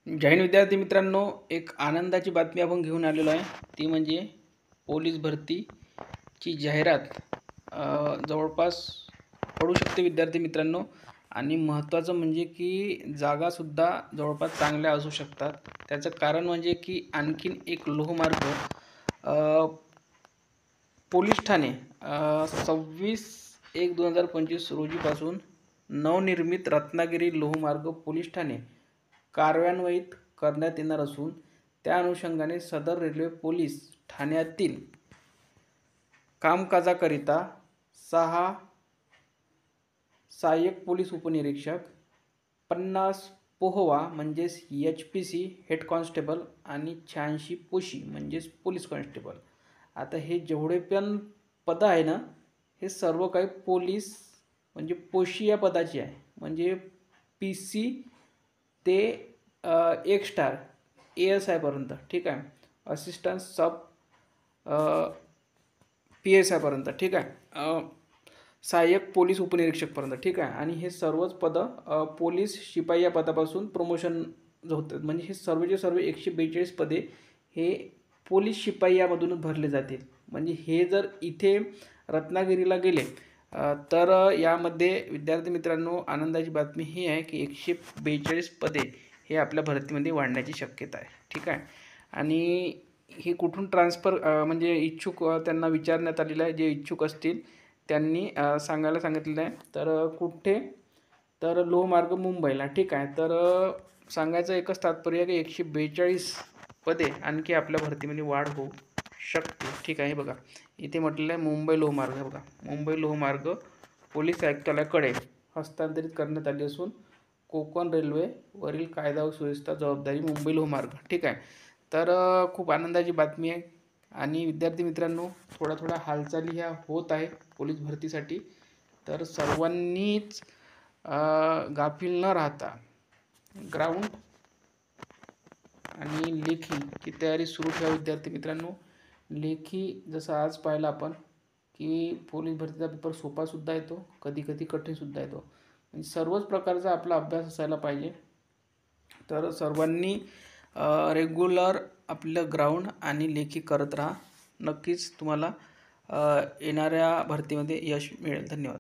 जय हिंद विद्यार्थी मित्रांनो, एक आनंदाची बातमी आपण घेऊन आलेलो आहे। ती म्हणजे पोलीस भरतीची जाहिरात जवळपास पडू शकते विद्यार्थी मित्रांनो। आणि महत्त्वाचं म्हणजे की जागासुद्धा जवळपास चांगल्या असू शकतात। त्याचं कारण म्हणजे की आणखीन एक लोहमार्ग पोलीस ठाणे 26/1/2025 रोजीपासून नवनिर्मित रत्नागिरी लोहमार्ग पोलीस ठाणे कार्यान्वित करण्यात येणार असून त्या अनुषंगाने सदर रेल्वे पोलीस ठाण्यातील कामकाजाकरिता 6 सहाय्यक पोलीस उपनिरीक्षक, 50 पोहवा म्हणजेच HPC हेड कॉन्स्टेबल आणि 86 पोशी म्हणजेच पोलीस कॉन्स्टेबल। आता हे जेवढे पण पद आहे ना, हे सर्व काही पोलीस म्हणजे पोशी या पदाची आहे। म्हणजे PC ते 1 स्टार ASI पर्यंत, ठीक आहे, असिस्टंट सब PSI पर्यंत, ठीक आहे, सहाय्यक पोलीस उपनिरीक्षक पर्यंत, ठीक आहे। आणि हे सर्वच पद पोलीस शिपाई या पदापासून प्रमोशन होतात। म्हणजे हे सर्वचे सर्व 142 पदे हे पोलीस शिपाई यामधूनच भरले जातील। म्हणजे हे जर इथे रत्नागिरीला गेले तर यामध्ये विद्यार्थी मित्रांनो आनंदाची बातमी ही आहे की 142 पदे हे आपल्या भरतीमध्ये वाढण्याची शक्यता आहे, ठीक आहे। आणि हे कुठून ट्रान्सफर म्हणजे इच्छुक त्यांना विचारण्यात आलेलं आहे। जे इच्छुक असतील त्यांनी सांगायला सांगितलेलं आहे। तर कुठे, तर लोहमार्ग मुंबईला, ठीक आहे। तर सांगायचं एकच तात्पर्य की 142 पदे आणखी आपल्या भरतीमध्ये वाढ होऊ शकते, ठीक आहे। बघा इथे म्हटलेलं आहे मुंबई लोहमार्ग, बघा मुंबई लोहमार्ग पोलीस आयुक्तालयाकडे हस्तांतरित करण्यात आली असून कोकण रेल्वे वरील कायदा व सुव्यवस्था जबाबदारी मुंबई लोहमार्ग, ठीक आहे। तर खूप आनंदाची बातमी आहे। आणि विद्यार्थी मित्रांनो थोड्या हालचाली ह्या होत आहे पोलीस भरतीसाठी। तर सर्वांनीच गाफील न राहता ग्राउंड आणि लेखीची तयारी सुरू ठेवा विद्यार्थी मित्रांनो। लेखी जसं आज पाहिलं आपण की पोलीस भरतीचा पेपर सोपासुद्धा येतो, कधी कधी कठीणसुद्धा येतो। म्हणजे सर्वच प्रकारचा आपला अभ्यास असायला पाहिजे। तर सर्वांनी रेग्युलर आपलं ग्राउंड आणि लेखी करत राहा। नक्कीच तुम्हाला येणाऱ्या भरतीमध्ये यश मिळेल। धन्यवाद।